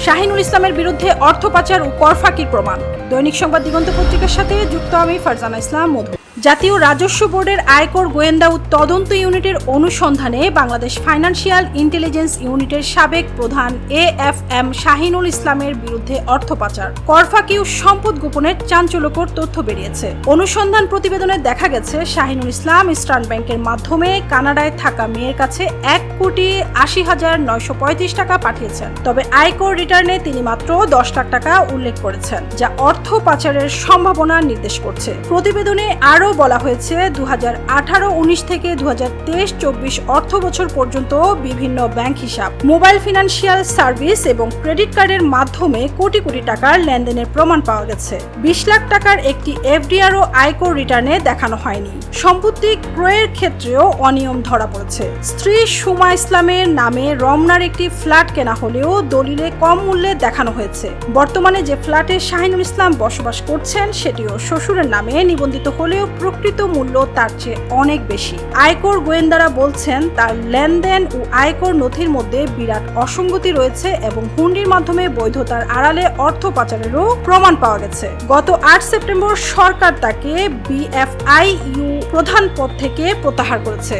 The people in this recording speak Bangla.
শাহিনুল ইসলামের বিরুদ্ধে অর্থ পাচার ও কর ফাঁকির প্রমাণ। দৈনিক সংবাদ দিগন্ত পত্রিকার সাথে যুক্ত আমি ফারজানা ইসলাম মধু। জাতীয় রাজস্ব বোর্ডের আয়কর গোয়েন্দা ও তদন্ত ইউনিটের অনুসন্ধানে বাংলাদেশ ফাইন্যান্সিয়াল ইন্টেলিজেন্স ইউনিটের সাবেক প্রধান AFM শাহিনুল ইসলামের বিরুদ্ধে অর্থ পাচার, কর ফাঁকি ও সম্পদ গোপনের চাঞ্চল্যকর তথ্য বেরিয়েছে। অনুসন্ধান প্রতিবেদনে দেখা গেছে শাহিনুল ইসলাম ইস্টার্ন ব্যাংকের মাধ্যমে কানাডায় থাকা মেয়ের কাছে 1,80,935 টাকা পাঠিয়েছেন। তবে আয়কর রিটার্নে তিনি মাত্র 10 লাখ টাকা উল্লেখ করেছেন, যা অর্থ পাচারের সম্ভাবনা নির্দেশ করছে। প্রতিবেদনে আরও বলা হয়েছে 2018-19 থেকে 2023-24 অর্থ বছর পর্যন্ত বিভিন্ন ব্যাংক হিসাব, মোবাইল ফিনান্সিয়াল সার্ভিস এবং ক্রেডিট কার্ডের মাধ্যমে কোটি কোটি টাকার লেনদেনের প্রমাণ পাওয়া গেছে। 20 লাখ টাকার একটি FDR ও আয়কর রিটার্নে দেখানো হয়নি। সম্পত্তি ক্রয়ের ক্ষেত্রেও অনিয়ম ধরা পড়েছে। স্ত্রী সুমা ইসলামের নামে রমনার একটি ফ্ল্যাট কেনা হলেও দলিলে কম মূল্যে দেখানো হয়েছে। বর্তমানে যে ফ্ল্যাটে শাহিনুল ইসলাম বসবাস করছেন সেটিও শ্বশুরের নামে নিবন্ধিত হলেও প্রকৃত মূল্য তার চেয়ে অনেক বেশি। আয়কর গোয়েন্দারা বলছেন তার লেনদেন ও আয়কর নথির মধ্যে বিরাট অসঙ্গতি রয়েছে এবং হুন্ডির মাধ্যমে বৈধতার আড়ালে অর্থ পাচারেরও প্রমাণ পাওয়া গেছে। গত 8 সেপ্টেম্বর সরকার তাকে BFIU প্রধান পদ থেকে প্রত্যাহার করেছে।